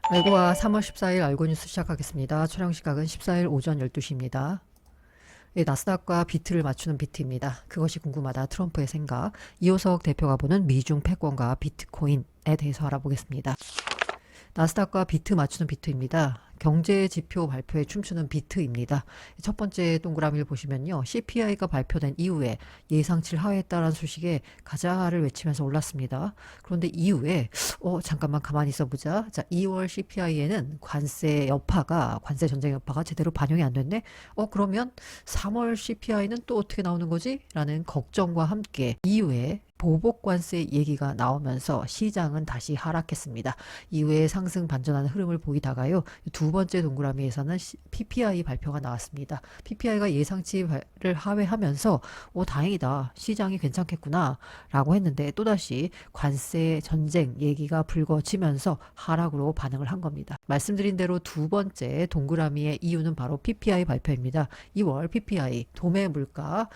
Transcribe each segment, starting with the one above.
알고와 3월 14일 알고 뉴스 시작하겠습니다. 촬영 시각은 14일 오전 12시입니다. 나스닥과 비트를 맞추는 비트입니다. 그것이 궁금하다. 트럼프의 생각. 이호석 대표가 보는 미중 패권과 비트코인에 대해서 알아보겠습니다. 나스닥과 비트 맞추는 비트입니다. 경제 지표 발표에 춤추는 비트입니다. 첫 번째 동그라미를 보시면요. CPI가 발표된 이후에 예상치를 하회했다라는 소식에 가자를 외치면서 올랐습니다. 그런데 이후에 잠깐만 가만히 있어보자. 자, 2월 CPI에는 관세 전쟁 여파가 제대로 반영이 안 됐네. 그러면 3월 CPI는 또 어떻게 나오는 거지? 라는 걱정과 함께 이후에 보복 관세 얘기가 나오면서 시장은 다시 하락했습니다. 이후에 상승 반전하는 흐름을 보이다가요. 두 번째 동그라미에서는 PPI 발표가 나왔습니다. PPI가 예상치를 하회하면서 다행이다. 시장이 괜찮겠구나 라고 했는데 또다시 관세 전쟁 얘기가 불거지면서 하락으로 반응을 한 겁니다. 말씀드린 대로 두 번째 동그라미의 이유는 바로 PPI 발표입니다. 2월 PPI 도매 물가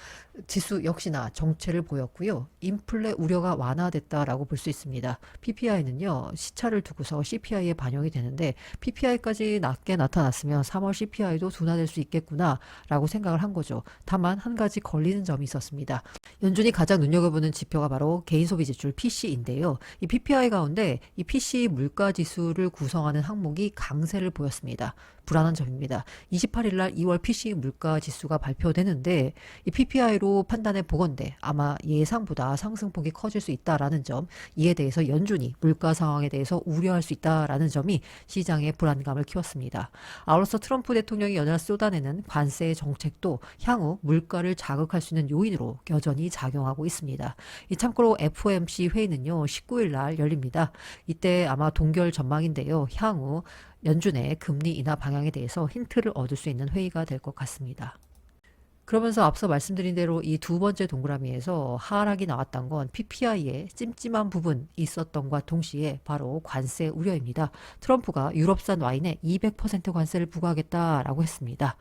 지수 역시나 정체를 보였고요. 인플레 우려가 완화됐다라고 볼 수 있습니다. PPI는요, 시차를 두고서 CPI에 반영이 되는데 PPI까지 낮게 나타났으면 3월 CPI도 둔화될 수 있겠구나라고 생각을 한 거죠. 다만 한 가지 걸리는 점이 있었습니다. 연준이 가장 눈여겨보는 지표가 바로 개인소비 지출 PC인데요. 이 PPI 가운데 이 PC 물가 지수를 구성하는 항목이 강세를 보였습니다. 불안한 점입니다. 28일 날 2월 PC 물가 지수가 발표되는데 이 PPI로 판단해 보건대 아마 예상보다 상승폭이 커질 수 있다라는 점, 이에 대해서 연준이 물가 상황에 대해서 우려할 수 있다라는 점이 시장의 불안감을 키웠습니다. 아울러서 트럼프 대통령이 연일 쏟아내는 관세 정책도 향후 물가를 자극할 수 있는 요인으로 여전히 작용하고 있습니다. 참고로 FOMC 회의는요, 19일 날 열립니다. 이때 아마 동결 전망인데요. 향후 연준의 금리 인하 방향에 대해서 힌트를 얻을 수 있는 회의가 될 것 같습니다. 그러면서 앞서 말씀드린 대로 이 두 번째 동그라미에서 하락이 나왔던 건 PPI에 찜찜한 부분이 있었던과 동시에 바로 관세 우려입니다. 트럼프가 유럽산 와인에 200% 관세를 부과하겠다라고 했습니다.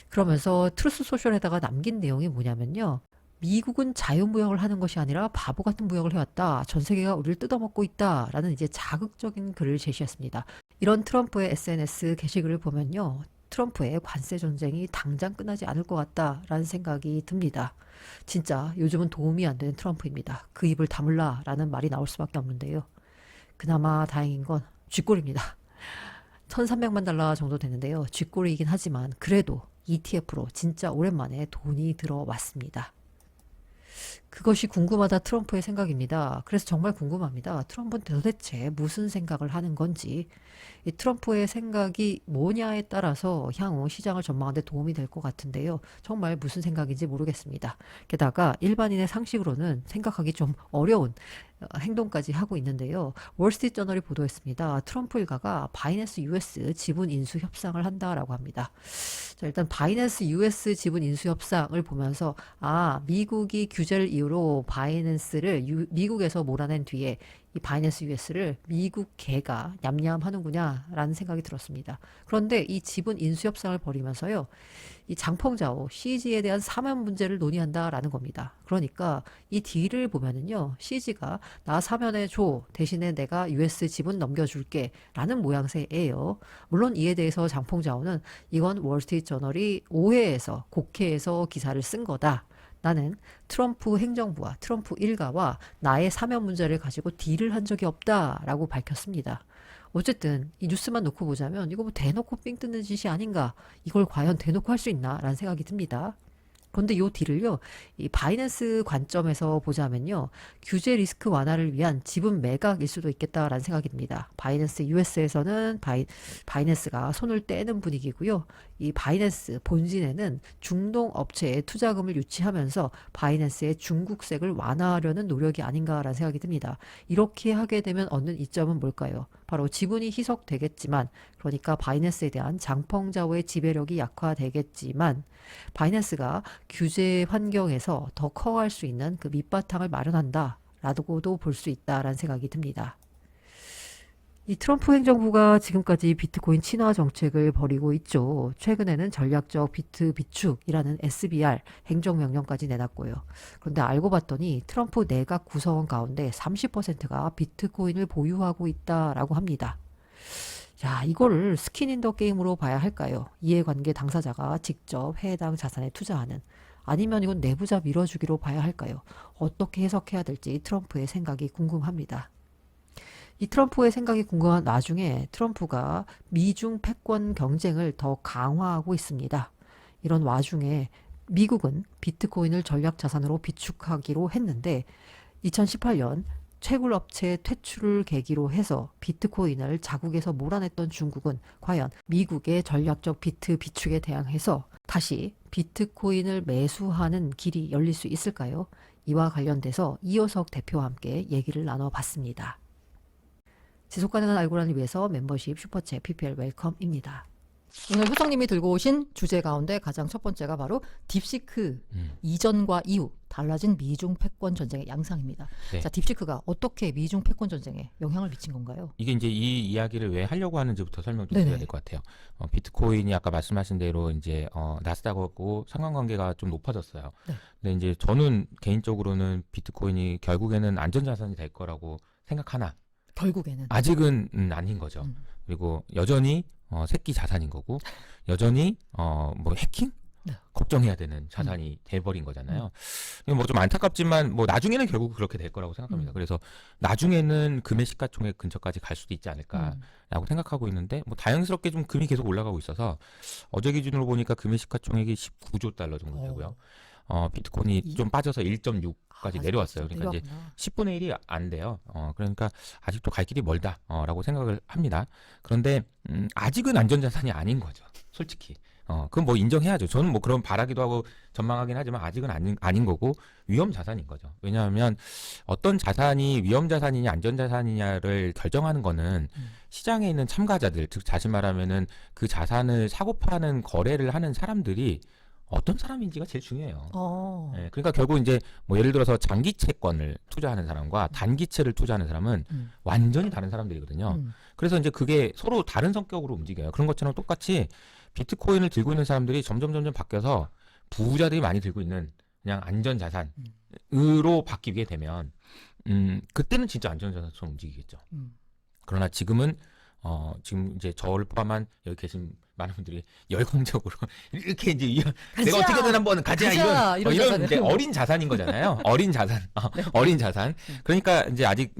그러면서 트루스 소셜에다가 남긴 내용이 뭐냐면요. 미국은 자유무역을 하는 것이 아니라 바보 같은 무역을 해왔다. 전 세계가 우리를 뜯어먹고 있다. 라는 이제 자극적인 글을 제시했습니다. 이런 트럼프의 SNS 게시글을 보면요. 트럼프의 관세 전쟁이 당장 끝나지 않을 것 같다라는 생각이 듭니다. 진짜 요즘은 도움이 안 되는 트럼프입니다. 그 입을 다물라라는 말이 나올 수밖에 없는데요. 그나마 다행인 건 쥐꼬리입니다. 1,300만 달러 정도 되는데요. 쥐꼬리이긴 하지만 그래도 ETF로 진짜 오랜만에 돈이 들어왔습니다. 그것이 궁금하다 트럼프의 생각입니다. 그래서 정말 궁금합니다. 트럼프는 도대체 무슨 생각을 하는 건지, 이 트럼프의 생각이 뭐냐에 따라서 향후 시장을 전망하는 데 도움이 될 것 같은데요. 정말 무슨 생각인지 모르겠습니다. 게다가 일반인의 상식으로는 생각하기 좀 어려운 행동까지 하고 있는데요. 월스트리트 저널이 보도했습니다. 트럼프 일가가 바이낸스 US 지분 인수 협상을 한다라고 합니다. 자, 일단 바이낸스 US 지분 인수 협상을 보면서 미국이 규제를 이유로 바이낸스를 미국에서 몰아낸 뒤에 이 바이낸스 US를 미국계가 냠냠하는구냐라는 생각이 들었습니다. 그런데 이 지분 인수 협상을 벌이면서요. 이 장펑자오 CG에 대한 사면 문제를 논의한다라는 겁니다. 그러니까 이 딜을 보면은요. CG가 나 사면해 줘. 대신에 내가 US 지분 넘겨줄게. 라는 모양새예요. 물론 이에 대해서 장펑자오는 이건 월스트리트 저널이 오해해서 곡해해서 기사를 쓴 거다. 나는 트럼프 행정부와 트럼프 일가와 나의 사면 문제를 가지고 딜을 한 적이 없다라고 밝혔습니다. 어쨌든 이 뉴스만 놓고 보자면 이거 뭐 대놓고 삥 뜯는 짓이 아닌가, 이걸 과연 대놓고 할 수 있나 라는 생각이 듭니다. 그런데 요 딜을요, 이 바이낸스 관점에서 보자면요, 규제 리스크 완화를 위한 지분 매각일 수도 있겠다라는 생각이 듭니다. 바이낸스 US에서는 바이낸스가 손을 떼는 분위기고요. 이 바이낸스 본진에는 중동 업체에 투자금을 유치하면서 바이낸스의 중국색을 완화하려는 노력이 아닌가라는 생각이 듭니다. 이렇게 하게 되면 얻는 이점은 뭘까요? 바로 지분이 희석되겠지만, 그러니까 바이낸스에 대한 장펑자오의 지배력이 약화되겠지만, 바이낸스가 규제 환경에서 더 커갈 수 있는 그 밑바탕을 마련한다 라고도 볼 수 있다라는 생각이 듭니다. 이 트럼프 행정부가 지금까지 비트코인 친화 정책을 벌이고 있죠. 최근에는 전략적 비트 비축이라는 SBR 행정명령까지 내놨고요. 그런데 알고 봤더니 트럼프 내각 구성원 가운데 30%가 비트코인을 보유하고 있다라고 합니다. 야, 자, 이거를 스킨 인 더 게임으로 봐야 할까요? 이해관계 당사자가 직접 해당 자산에 투자하는, 아니면 이건 내부자 밀어주기로 봐야 할까요? 어떻게 해석해야 될지 트럼프의 생각이 궁금합니다. 이 트럼프의 생각이 궁금한 와중에 트럼프가 미중 패권 경쟁을 더 강화하고 있습니다. 이런 와중에 미국은 비트코인을 전략 자산으로 비축하기로 했는데 2018년 채굴업체 퇴출을 계기로 해서 비트코인을 자국에서 몰아냈던 중국은 과연 미국의 전략적 비트 비축에 대항해서 다시 비트코인을 매수하는 길이 열릴 수 있을까요? 이와 관련돼서 이호석 대표와 함께 얘기를 나눠봤습니다. 지속가능한 알고란을 위해서 멤버십, 슈퍼챗, PPL 웰컴입니다. 오늘 효성님이 들고 오신 주제 가운데 가장 첫 번째가 바로 딥시크 이전과 이후 달라진 미중 패권 전쟁의 양상입니다. 네. 자, 딥시크가 어떻게 미중 패권 전쟁에 영향을 미친 건가요? 이게 이제 이 이야기를 왜 하려고 하는지부터 설명 좀 네네. 드려야 될 것 같아요. 비트코인이 아까 말씀하신 대로 이제 나스닥하고 상관관계가 좀 높아졌어요. 네. 근데 이제 저는 개인적으로는 비트코인이 결국에는 안전자산이 될 거라고 생각하나 결국에는. 아직은 아닌 거죠. 그리고 여전히 새끼 자산인 거고 여전히 뭐 해킹? 네. 걱정해야 되는 자산이 돼버린 거잖아요. 뭐 좀 안타깝지만 뭐 나중에는 결국 그렇게 될 거라고 생각합니다. 그래서 나중에는 금의 시가총액 근처까지 갈 수도 있지 않을까라고 생각하고 있는데 뭐 다행스럽게 좀 금이 계속 올라가고 있어서 어제 기준으로 보니까 금의 시가총액이 19조 달러 정도 되고요. 비트코인이 좀 빠져서 1.6까지 내려왔어요. 그러니까 이제 10분의 1이 안 돼요. 그러니까 아직도 갈 길이 멀다라고 생각을 합니다. 그런데 아직은 안전자산이 아닌 거죠. 솔직히. 그건 뭐 인정해야죠. 저는 뭐 그런 바라기도 하고 전망하긴 하지만 아직은 아닌 거고 위험 자산인 거죠. 왜냐하면 어떤 자산이 위험 자산이냐 안전 자산이냐를 결정하는 거는 시장에 있는 참가자들, 즉 다시 말하면은 그 자산을 사고 파는 거래를 하는 사람들이 어떤 사람인지가 제일 중요해요. 네, 그러니까 결국 이제 뭐 예를 들어서 장기채권을 투자하는 사람과 단기채를 투자하는 사람은 완전히 다른 사람들이거든요. 그래서 이제 그게 서로 다른 성격으로 움직여요. 그런 것처럼 똑같이 비트코인을 들고 있는 사람들이 점점 바뀌어서 부자들이 많이 들고 있는 그냥 안전자산으로 바뀌게 되면 그때는 진짜 안전자산처럼 움직이겠죠. 그러나 지금은 지금 이제 저를 포함한 여기 계신 많은 분들이 열광적으로 이렇게 이제 내가 어떻게든 한번 가자 이런 이제 어린 자산인 거잖아요. 어린 자산, 어린 자산. 그러니까 이제 아직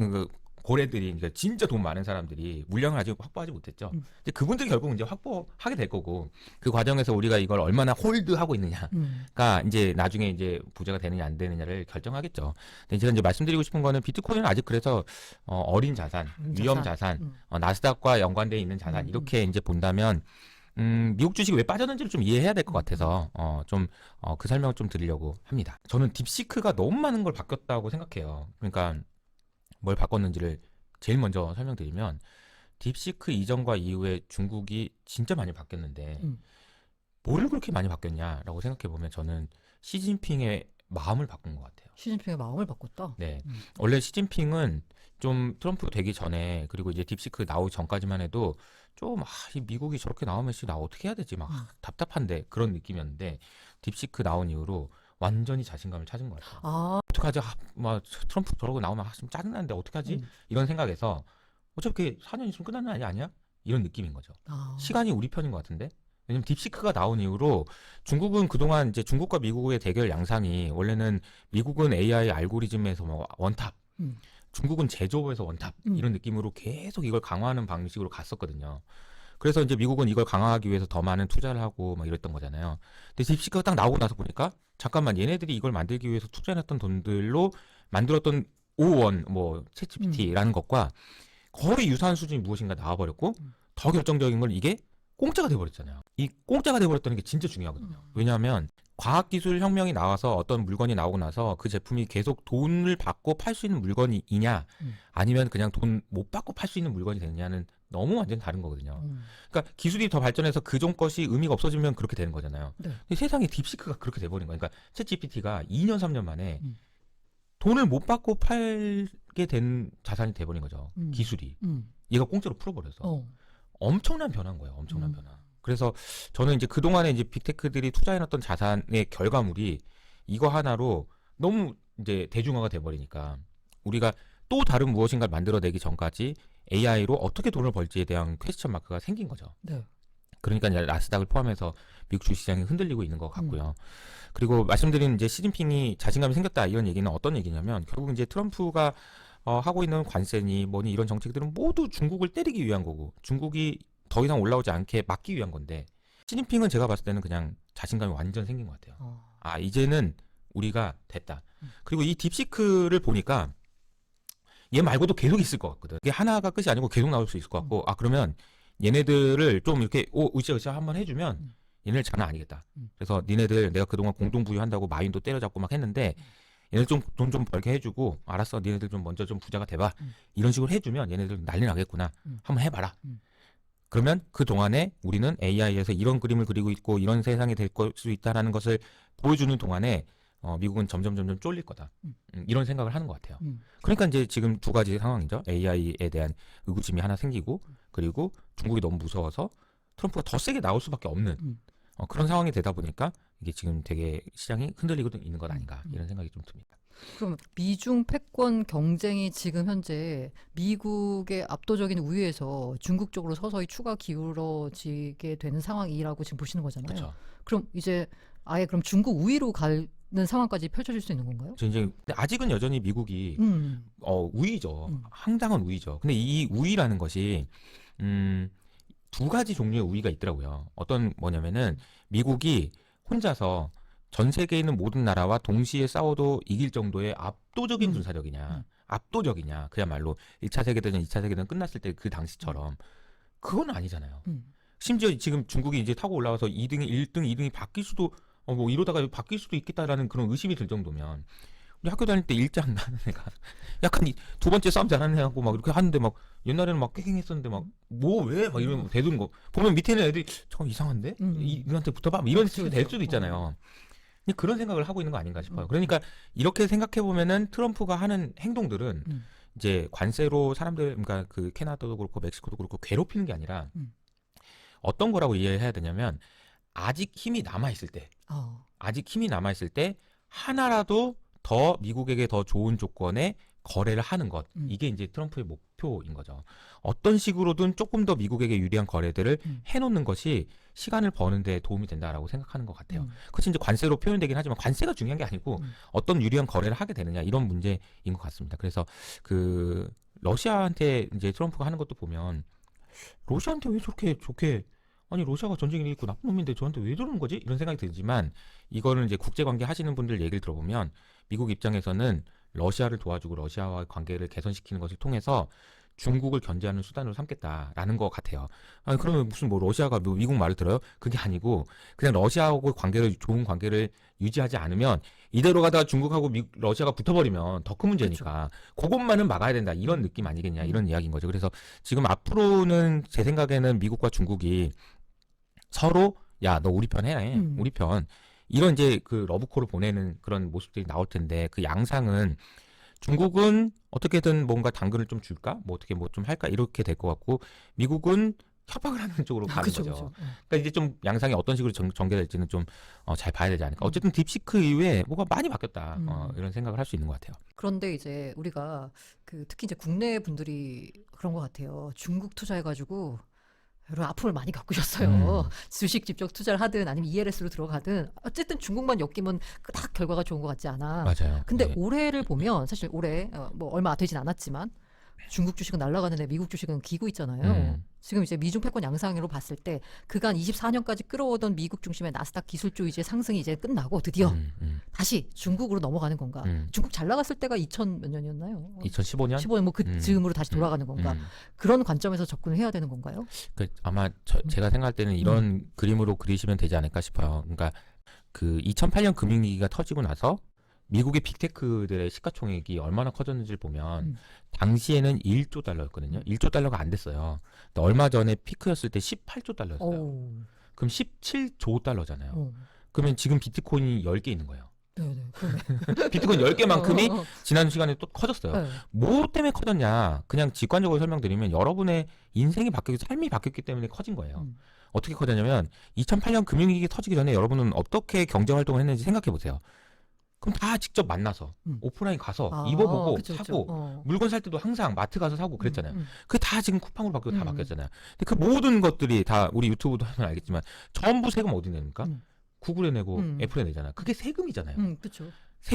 고래들이 그러니까 진짜 돈 많은 사람들이 물량을 아직 확보하지 못했죠. 이제 그분들이 결국 이제 확보하게 될 거고 그 과정에서 우리가 이걸 얼마나 홀드하고 있느냐가 이제 나중에 이제 부자가 되느냐 안 되느냐를 결정하겠죠. 근데 제가 이제 말씀드리고 싶은 거는 비트코인은 아직 그래서 어린 자산, 위험 자산, 나스닥과 연관되어 있는 자산 이렇게 이제 본다면 미국 주식이 왜 빠졌는지를 좀 이해해야 될 것 같아서 그 설명을 좀 드리려고 합니다. 저는 딥시크가 너무 많은 걸 바뀌었다고 생각해요. 그러니까 뭘 바꿨는지를 제일 먼저 설명드리면 딥시크 이전과 이후에 중국이 진짜 많이 바뀌었는데 뭐를 그렇게 많이 바뀌었냐라고 생각해보면 저는 시진핑의 마음을 바꾼 것 같아요. 시진핑의 마음을 바꿨다? 네. 원래 시진핑은 좀 트럼프 되기 전에 그리고 이제 딥시크 나오기 전까지만 해도 좀 이 미국이 저렇게 나오면 나 어떻게 해야 되지 막 답답한데 그런 느낌이었는데 딥시크 나온 이후로 완전히 자신감을 찾은 것 같아요. 어떡하지? 막 트럼프 저러고 나오면 좀 짜증나는데 어떡하지? 이런 생각에서 어차피 4년 있으면 끝나는 날 아니야? 이런 느낌인 거죠. 시간이 우리 편인 것 같은데? 왜냐면 딥시크가 나온 이후로 중국은 그동안 이제 중국과 미국의 대결 양상이 원래는 미국은 AI 알고리즘에서 뭐 원탑, 중국은 제조업에서 원탑 이런 느낌으로 계속 이걸 강화하는 방식으로 갔었거든요. 그래서 이제 미국은 이걸 강화하기 위해서 더 많은 투자를 하고 막 이랬던 거잖아요. 근데 딥시크가 딱 나오고 나서 보니까 잠깐만 얘네들이 이걸 만들기 위해서 투자했던 돈들로 만들었던 O1 뭐 챗GPT라는 것과 거의 유사한 수준이 무엇인가 나와버렸고 더 결정적인 건 이게 공짜가 돼버렸잖아요. 이 공짜가 돼버렸다는 게 진짜 중요하거든요. 왜냐하면 과학기술 혁명이 나와서 어떤 물건이 나오고 나서 그 제품이 계속 돈을 받고 팔 수 있는 물건이냐 아니면 그냥 돈 못 받고 팔 수 있는 물건이 되느냐는 너무 완전히 다른 거거든요. 그러니까 기술이 더 발전해서 그전 것이 의미가 없어지면 그렇게 되는 거잖아요. 네. 근데 세상에 딥시크가 그렇게 돼버린 거예요. 그러니까 챗GPT가 2년 3년 만에 돈을 못 받고 팔게 된 자산이 돼버린 거죠. 기술이. 얘가 공짜로 풀어버려서. 엄청난 변화인 거예요. 엄청난 변화. 그래서 저는 이제 그동안에 이제 빅테크들이 투자해놨던 자산의 결과물이 이거 하나로 너무 이제 대중화가 돼버리니까 우리가 또 다른 무엇인가를 만들어내기 전까지 AI로 어떻게 돈을 벌지에 대한 퀘스천 마크가 생긴 거죠. 네. 그러니까 이제 나스닥을 포함해서 미국 주식시장이 흔들리고 있는 것 같고요. 그리고 말씀드린 이제 시진핑이 자신감이 생겼다 이런 얘기는 어떤 얘기냐면 결국 이제 트럼프가 하고 있는 관세니 뭐니 이런 정책들은 모두 중국을 때리기 위한 거고 중국이 더 이상 올라오지 않게 막기 위한 건데 시진핑은 제가 봤을 때는 그냥 자신감이 완전 생긴 것 같아요. 아 이제는 우리가 됐다. 그리고 이 딥시크를 보니까 얘 말고도 계속 있을 것 같거든. 이게 하나가 끝이 아니고 계속 나올 수 있을 것 같고 아 그러면 얘네들을 좀 이렇게 으쌰으쌰 한번 해주면 얘네들 장난 아니겠다. 그래서 니네들 내가 그동안 공동부유한다고 마윈도 때려잡고 막 했는데 얘네들 좀 돈 좀 벌게 해주고 알았어 니네들 좀 먼저 좀 부자가 돼봐. 이런 식으로 해주면 얘네들 난리 나겠구나. 한번 해봐라. 그러면 그 동안에 우리는 AI에서 이런 그림을 그리고 있고 이런 세상이 될 수 있다라는 것을 보여주는 동안에 미국은 점점 쫄릴 거다. 이런 생각을 하는 것 같아요. 그러니까 이제 지금 두 가지 상황이죠. AI에 대한 의구심이 하나 생기고 그리고 중국이 너무 무서워서 트럼프가 더 세게 나올 수밖에 없는 그런 상황이 되다 보니까 이게 지금 되게 시장이 흔들리고 있는 것 아닌가 이런 생각이 좀 듭니다. 그럼 미중 패권 경쟁이 지금 현재 미국의 압도적인 우위에서 중국 쪽으로 서서히 추가 기울어지게 되는 상황이라고 지금 보시는 거잖아요. 그렇죠. 그럼 이제 아예 그럼 중국 우위로 가는 상황까지 펼쳐질 수 있는 건가요? 근데 아직은 여전히 미국이 우위죠. 황당한 우위죠. 근데 이 우위라는 것이 두 가지 종류의 우위가 있더라고요. 어떤 뭐냐면은 미국이 혼자서 전 세계에 있는 모든 나라와 동시에 싸워도 이길 정도의 압도적인 군사력이냐, 압도적이냐, 그야말로 1차 세계대전, 2차 세계대전 끝났을 때 그 당시처럼 그건 아니잖아요. 심지어 지금 중국이 이제 타고 올라와서 2등이 1등, 2등이 바뀔 수도 뭐 이러다가 바뀔 수도 있겠다라는 그런 의심이 들 정도면 우리 학교 다닐 때 일장 나는 애가 약간 두 번째 싸움 잘하는 애하고 막 이렇게 하는데 막 옛날에는 막 꾀갱했었는데 막 뭐 왜 막 이러면 대두는 거 보면 밑에 있는 애들이 잠깐 이상한데 이한테 붙어봐 뭐 이런 식이 될 수도 있잖아요. 근데 그런 생각을 하고 있는 거 아닌가 싶어요. 그러니까 이렇게 생각해 보면은 트럼프가 하는 행동들은 이제 관세로 사람들 그러니까 그 캐나다도 그렇고 멕시코도 그렇고 괴롭히는 게 아니라 어떤 거라고 이해해야 되냐면 아직 힘이 남아 있을 때, 아직 힘이 남아 있을 때 하나라도 더 미국에게 더 좋은 조건에 거래를 하는 것 이게 이제 트럼프의 목표인 거죠. 어떤 식으로든 조금 더 미국에게 유리한 거래들을 해놓는 것이 시간을 버는 데 도움이 된다라고 생각하는 것 같아요. 그것이 이제 관세로 표현되긴 하지만 관세가 중요한 게 아니고 어떤 유리한 거래를 하게 되느냐 이런 문제인 것 같습니다. 그래서 그 러시아한테 이제 트럼프가 하는 것도 보면 러시아한테 왜 저렇게 좋게 아니 러시아가 전쟁이 있고 나쁜 놈인데 저한테 왜 저러는 거지? 이런 생각이 들지만 이거는 이제 국제관계 하시는 분들 얘기를 들어보면 미국 입장에서는 러시아를 도와주고 러시아와의 관계를 개선시키는 것을 통해서 중국을 견제하는 수단으로 삼겠다라는 것 같아요. 아니 그러면 무슨 뭐 러시아가 뭐 미국 말을 들어요? 그게 아니고 그냥 러시아하고 관계를 좋은 관계를 유지하지 않으면 이대로 가다가 중국하고 러시아가 붙어버리면 더 큰 문제니까 그것만은 막아야 된다 이런 느낌 아니겠냐 이런 이야기인 거죠. 그래서 지금 앞으로는 제 생각에는 미국과 중국이 서로 야 너 우리 편 해 우리 편 이런 이제 그 러브콜을 보내는 그런 모습들이 나올 텐데 그 양상은 중국은 어떻게든 뭔가 당근을 좀 줄까 뭐 어떻게 뭐 좀 할까 이렇게 될 것 같고 미국은 협박을 하는 쪽으로 가는 그쵸, 거죠. 그쵸. 그러니까 이제 좀 양상이 어떤 식으로 전개될지는 좀 잘 봐야 되지 않을까. 어쨌든 딥시크 이후에 뭐가 많이 바뀌었다 이런 생각을 할 수 있는 것 같아요. 그런데 이제 우리가 그 특히 이제 국내 분들이 그런 것 같아요. 중국 투자해가지고 여러 아픔을 많이 겪으셨어요. 주식 직접 투자를 하든 아니면 ELS로 들어가든 어쨌든 중국만 엮이면 딱 결과가 좋은 것 같지 않아. 맞아요. 근데 네. 올해를 보면 사실 올해 뭐 얼마 되진 않았지만 중국 주식은 날아가는데 미국 주식은 기고 있잖아요. 지금 이제 미중 패권 양상으로 봤을 때 그간 24년까지 끌어오던 미국 중심의 나스닥 기술주 이제 상승이 이제 끝나고 드디어 다시 중국으로 넘어가는 건가? 중국 잘 나갔을 때가 2000 몇 년이었나요? 2015년? 15년 뭐 그즈음으로 다시 돌아가는 건가? 그런 관점에서 접근을 해야 되는 건가요? 그 아마 제가 생각할 때는 이런 그림으로 그리시면 되지 않을까 싶어요. 그러니까 그 2008년 금융위기가 터지고 나서 미국의 빅테크들의 시가총액이 얼마나 커졌는지를 보면 당시에는 1조 달러였거든요. 1조 달러가 안 됐어요. 근데 얼마 전에 피크였을 때 18조 달러였어요. 그럼 17조 달러잖아요. 그러면 지금 비트코인이 10개 있는 거예요. 네네. 그러네. 비트코인 10개만큼이 지난 시간에 또 커졌어요. 네. 뭐 때문에 커졌냐? 그냥 직관적으로 설명드리면 여러분의 인생이 바뀌고 삶이 바뀌었기 때문에 커진 거예요. 어떻게 커졌냐면 2008년 금융위기 터지기 전에 여러분은 어떻게 경제활동을 했는지 생각해 보세요. 그럼 다 직접 만나서 오프라인 가서 입어보고 그쵸, 그쵸. 사고 물건 살 때도 항상 마트 가서 사고 그랬잖아요. 그게 다 지금 쿠팡으로 바뀌고 다 음. 바뀌었잖아요. 근데 그 모든 것들이 다 우리 유튜브도 하면 알겠지만 전부 세금 어디 냅니까? 구글에 내고 애플에 내잖아요. 그게 세금이잖아요. 그렇죠.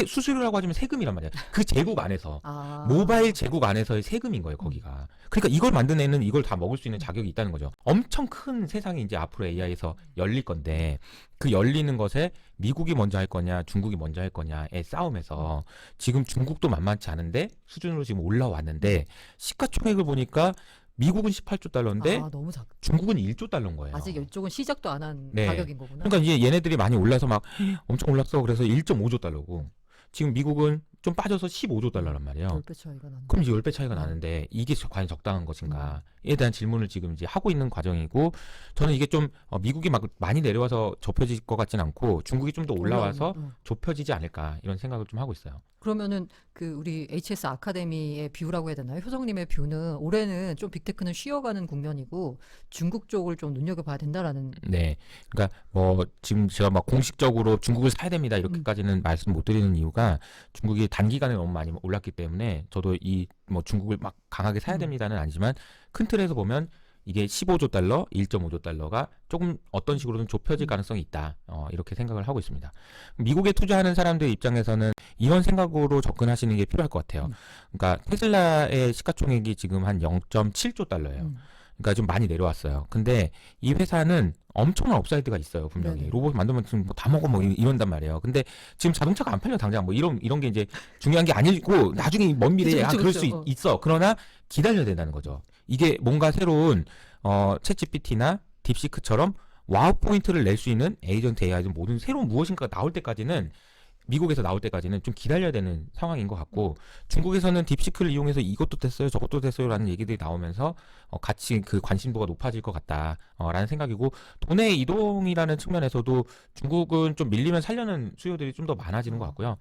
수수료라고 하지만 세금이란 말이야. 그 제국 안에서 아. 모바일 제국 안에서의 세금인 거예요, 거기가. 그러니까 이걸 만든 애는 이걸 다 먹을 수 있는 자격이 있다는 거죠. 엄청 큰 세상이 이제 앞으로 AI에서 열릴 건데 그 열리는 것에 미국이 먼저 할 거냐, 중국이 먼저 할 거냐의 싸움에서 지금 중국도 만만치 않은데 수준으로 지금 올라왔는데 시가총액을 보니까 미국은 18조 달러인데 너무 작죠. 중국은 1조 달러인 거예요. 아직 이쪽은 시작도 안 한 네. 가격인 거구나. 그러니까 이제 얘네들이 많이 올라서 막 엄청 올랐어. 그래서 1.5조 달러고 지금 미국은 좀 빠져서 15조 달러란 말이에요. 10배 차이가 나는. 그럼 이제 10배 차이가 나는데 이게 과연 적당한 것인가에 대한 질문을 지금 이제 하고 있는 과정이고 저는 이게 좀 미국이 막 많이 내려와서 좁혀질 것 같진 않고 중국이 좀 더 올라와서 좁혀지지 않을까 이런 생각을 좀 하고 있어요. 그러면은 그 우리 HS 아카데미의 뷰라고 해야 되나요? 효성님의 뷰는 올해는 좀 빅테크는 쉬어가는 국면이고 중국 쪽을 좀 눈여겨봐야 된다라는. 네, 그러니까 뭐 지금 제가 막 공식적으로 중국을 사야 됩니다 이렇게까지는 말씀 못 드리는 이유가 중국이 단기간에 너무 많이 올랐기 때문에 저도 이 뭐 중국을 막 강하게 사야 됩니다는 아니지만 큰 틀에서 보면 이게 15조 달러, 1.5조 달러가 조금 어떤 식으로든 좁혀질 가능성이 있다. 이렇게 생각을 하고 있습니다. 미국에 투자하는 사람들 입장에서는 이런 생각으로 접근하시는 게 필요할 것 같아요. 그러니까 테슬라의 시가총액이 지금 한 0.7조 달러예요. 그러니까 좀 많이 내려왔어요. 근데 이 회사는 엄청난 업사이드가 있어요, 분명히. 네네. 로봇 만들면 지금 뭐 다 먹어 뭐 이런단 말이에요. 근데 지금 자동차가 안 팔려 당장 뭐 이런 게 이제 중요한 게 아니고 나중에 먼 미래에 그쵸, 그럴 그쵸. 수 있어. 그러나 기다려야 된다는 거죠. 이게 뭔가 새로운 챗GPT나 딥시크처럼 와우 포인트를 낼 수 있는 에이전트 AI든 모든 새로운 무엇인가가 나올 때까지는 미국에서 나올 때까지는 좀 기다려야 되는 상황인 것 같고 중국에서는 딥시크를 이용해서 이것도 됐어요 저것도 됐어요라는 얘기들이 나오면서 같이 그 관심도가 높아질 것 같다라는 생각이고 돈의 이동이라는 측면에서도 중국은 좀 밀리면 살려는 수요들이 좀 더 많아지는 것 같고요.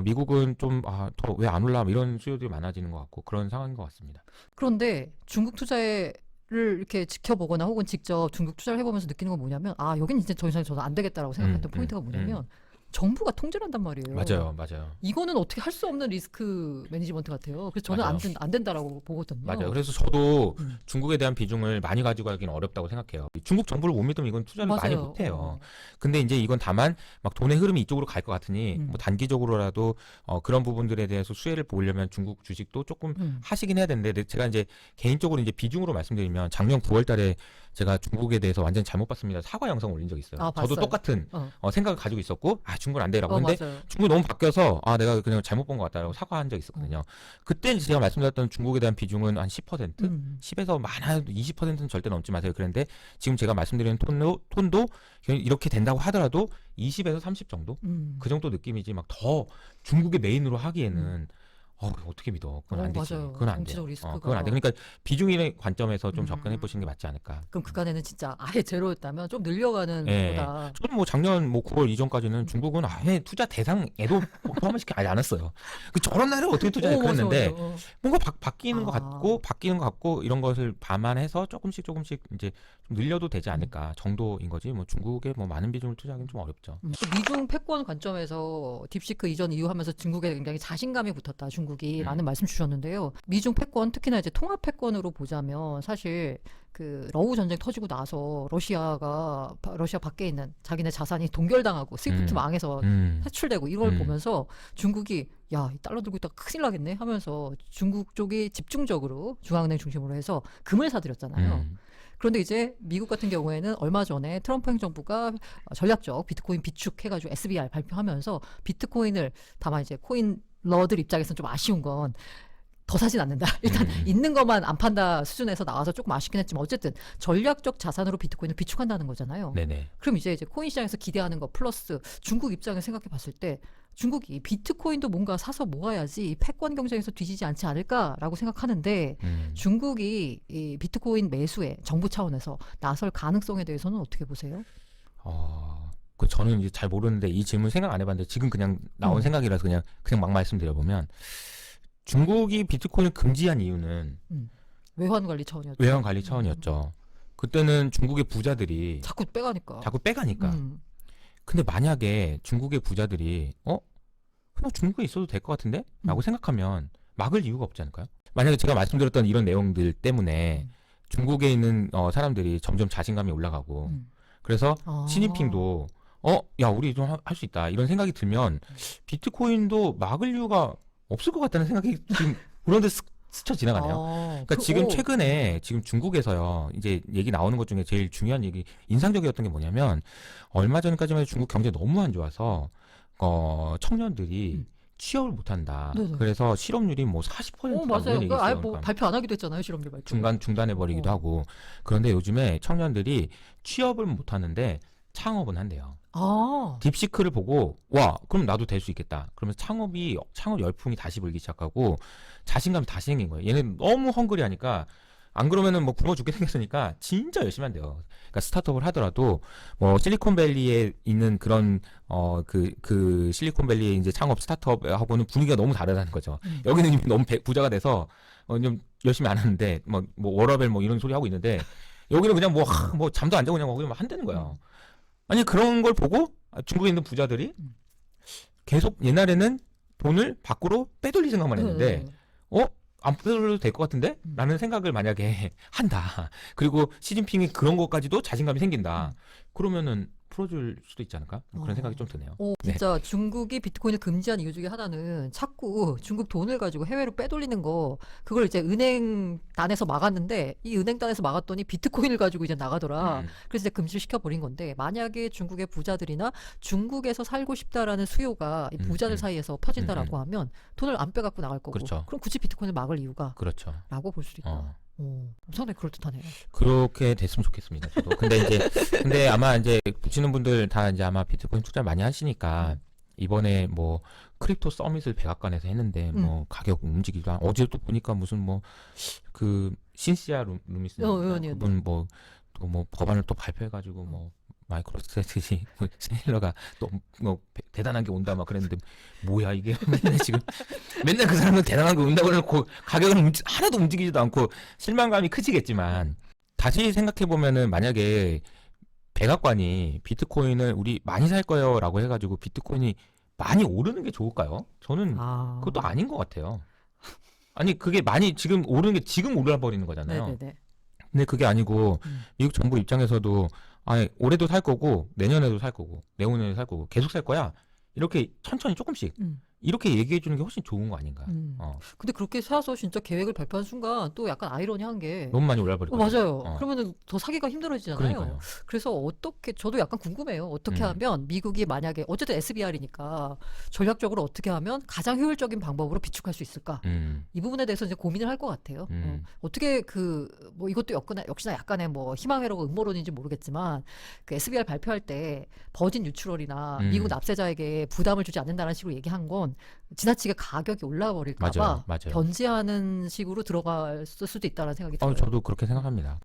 미국은 좀 더 왜 안 올라 이런 수요들이 많아지는 것 같고 그런 상황인 것 같습니다. 그런데 중국 투자를 이렇게 지켜보거나 혹은 직접 중국 투자를 해보면서 느끼는 건 뭐냐면 여긴 이제 더 이상 저도 안 되겠다라고 생각했던 포인트가 뭐냐면 정부가 통제를 한단 말이에요. 맞아요. 이거는 어떻게 할 수 없는 리스크 매니지먼트 같아요. 그래서 저는 맞아요. 안 된다라고 보거든요. 맞아요. 그래서 저도 중국에 대한 비중을 많이 가지고 가기는 어렵다고 생각해요. 중국 정부를 못 믿으면 이건 투자를 많이 맞아요. 못 해요. 근데 이제 이건 다만 막 돈의 흐름이 이쪽으로 갈 것 같으니 뭐 단기적으로라도 그런 부분들에 대해서 수혜를 보려면 중국 주식도 조금 하시긴 해야 되는데 제가 이제 개인적으로 이제 비중으로 말씀드리면 작년 9월 달에 제가 중국에 대해서 완전 잘못 봤습니다. 사과 영상 올린 적이 있어요. 저도 봤어요. 똑같은 생각을 가지고 있었고 중국은 안 되라고. 근데 맞아요. 중국이 너무 바뀌어서 내가 그냥 잘못 본 것 같다라고 사과한 적이 있었거든요. 그때 제가 말씀드렸던 중국에 대한 비중은 한 10%? 10에서 많아도 20%는 절대 넘지 마세요. 그런데 지금 제가 말씀드리는 톤도 이렇게 된다고 하더라도 20에서 30 정도? 그 정도 느낌이지 막 더 중국의 메인으로 하기에는 어떻게 믿어? 그건 안 되지. 맞아요. 그건 안 돼. 정치적 리스크가. 그건 안 돼. 그러니까 비중의 관점에서 좀 접근해 보시는 게 맞지 않을까. 그럼 그간에는 진짜 아예 제로였다면 좀 늘려가는 예. 것보다. 저는 뭐 작년 9월 이전까지는 중국은 아예 투자 대상에도 포함시키지 않았어요. 저런 나라를 어떻게 투자해 그랬는데 맞아. 뭔가 바뀌는 것 같고 이런 것을 감안해서 조금씩 이제 좀 늘려도 되지 않을까 정도인 거지. 뭐 중국에 뭐 많은 비중을 투자하기는 좀 어렵죠. 미중 패권 관점에서 딥시크 이전 이후 하면서 중국에 굉장히 자신감이 붙었다. 중국이 라는 말씀 주셨는데요. 미중 패권 특히나 이제 통합 패권으로 보자면 사실 그 러우 전쟁 터지고 나서 러시아 밖에 있는 자기네 자산이 동결당하고 스위프트 망해서 해출되고 이걸 보면서 중국이 이 달러 들고 있다가 큰일 나겠네 하면서 중국 쪽이 집중적으로 중앙은행 중심으로 해서 금을 사들였잖아요. 그런데 이제 미국 같은 경우에는 얼마 전에 트럼프 행정부가 전략적 비트코인 비축해가지고 SBR 발표하면서 비트코인을 다만 이제 코인러들 입장에서는 좀 아쉬운 건 더 사진 않는다. 일단 있는 것만 안 판다 수준에서 나와서 조금 아쉽긴 했지만 어쨌든 전략적 자산으로 비트코인을 비축한다는 거잖아요. 네네. 그럼 이제 코인 시장에서 기대하는 거 플러스 중국 입장에 생각해 봤을 때 중국이 비트코인도 뭔가 사서 모아야지 패권 경쟁에서 뒤지지 않지 않을까라고 생각하는데 중국이 이 비트코인 매수에 정부 차원에서 나설 가능성에 대해서는 어떻게 보세요? 저는 이제 잘 모르는데 이 질문 생각 안 해봤는데 지금 그냥 나온 생각이라서 그냥 막 말씀드려보면 중국이 비트코인을 금지한 이유는 외환 관리 차원이었죠. 외환 관리 차원이었죠. 그때는 중국의 부자들이 자꾸 빼가니까. 근데 만약에 중국의 부자들이 그냥 중국에 있어도 될 것 같은데? 라고 생각하면 막을 이유가 없지 않을까요? 만약에 제가 말씀드렸던 이런 내용들 때문에 중국에 있는 사람들이 점점 자신감이 올라가고 그래서 시진핑도 야 우리 좀 할 수 있다 이런 생각이 들면 비트코인도 막을 이유가 없을 것 같다는 생각이 지금 그런데 스쳐 지나가네요. 그러니까 지금 최근에 지금 중국에서요 이제 얘기 나오는 것 중에 제일 중요한 얘기 인상적이었던 게 뭐냐면 얼마 전까지만 해도 중국 경제 너무 안 좋아서 청년들이 취업을 못한다. 네네. 그래서 실업률이 뭐 40%라고 맞아요. 이런 얘기 아예 있어요. 뭐 발표 안 하기도 했잖아요, 실업률 발표. 중단해 버리기도 하고. 그런데 요즘에 청년들이 취업을 못 하는데 창업은 한대요. 딥시크를 보고 와 그럼 나도 될 수 있겠다. 그러면서 창업 열풍이 다시 불기 시작하고 자신감이 다시 생긴 거예요. 얘는 너무 헝그리하니까 안 그러면은 뭐 굶어 죽게 생겼으니까 진짜 열심히 한대요. 그러니까 스타트업을 하더라도 뭐 실리콘밸리에 있는 그런 그 실리콘밸리의 이제 창업 스타트업하고는 분위기가 너무 다르다는 거죠. 여기는 이미 너무 부자가 돼서 좀 열심히 안 하는데 뭐 워라벨 뭐 이런 소리 하고 있는데 여기는 그냥 뭐 잠도 안 자고 그냥 그냥 한다는 거예요. 아니 그런 걸 보고 중국에 있는 부자들이 계속 옛날에는 돈을 밖으로 빼돌릴 생각만 했는데 안 빼돌려도 될 것 같은데? 라는 생각을 만약에 한다. 그리고 시진핑이 그런 것까지도 자신감이 생긴다. 그러면은 풀어줄 수도 있지 않을까? 그런 생각이 좀 드네요. 진짜 중국이 비트코인을 금지한 이유 중에 하나는 자꾸 중국 돈을 가지고 해외로 빼돌리는 거, 그걸 이제 은행단에서 막았는데 이 은행단에서 막았더니 비트코인을 가지고 이제 나가더라. 그래서 이제 금지를 시켜버린 건데, 만약에 중국의 부자들이나 중국에서 살고 싶다라는 수요가 이 부자들 사이에서 퍼진다라고 하면 돈을 안 빼갖고 나갈 거고, 그렇죠. 그럼 굳이 비트코인을 막을 이유가 그렇죠. 라고 볼 수도 있다. 상당히 그럴듯하네요. 그렇게 됐으면 좋겠습니다. 저도. 근데 아마 이제 보시는 분들 다 이제 아마 비트코인 투자 많이 하시니까 이번에 뭐 크립토 서밋을 백악관에서 했는데 뭐 가격 움직이기도 어제 또 보니까 무슨 뭐 그 신시아 루미스 그분 뭐 또 뭐 법안을 또 발표해가지고 뭐 마이크로스트래티지 세일러가 또 뭐 대단한 게 온다 막 그랬는데 뭐야 이게 맨날 그 사람은 대단한 게 온다고 해놓고 가격은 하나도 움직이지도 않고 실망감이 크시겠지만 다시 생각해 보면은 만약에 백악관이 비트코인을 우리 많이 살 거예요라고 해가지고 비트코인이 많이 오르는 게 좋을까요? 저는 그것도 아닌 것 같아요. 아니 그게 많이 지금 오르는 게 지금 올라 버리는 거잖아요. 네네네. 근데 그게 아니고 미국 정부 입장에서도 아니 올해도 살 거고 내년에도 살 거고 내후년에도 살 거고 계속 살 거야 이렇게 천천히 조금씩 이렇게 얘기해 주는 게 훨씬 좋은 거 아닌가. 근데 그렇게 사서 진짜 계획을 발표한 순간 또 약간 아이러니한 게 너무 많이 올라버리고 맞아요. 그러면은 더 사기가 힘들어지잖아요. 그러니까요. 그래서 어떻게, 저도 약간 궁금해요. 어떻게 하면 미국이 만약에 어쨌든 SBR이니까 전략적으로 어떻게 하면 가장 효율적인 방법으로 비축할 수 있을까? 이 부분에 대해서 이제 고민을 할 것 같아요. 어떻게 뭐 이것도 역시나 약간의 뭐 희망회로가 음모론인지 모르겠지만 그 SBR 발표할 때 버진 뉴트럴이나 미국 납세자에게 부담을 주지 않는다는 식으로 얘기한 건 지나치게 가격이 올라와 버릴까 봐 맞아요. 견제하는 식으로 들어갈 수도 있다는 생각이 들어요. 저도 그렇게 생각합니다.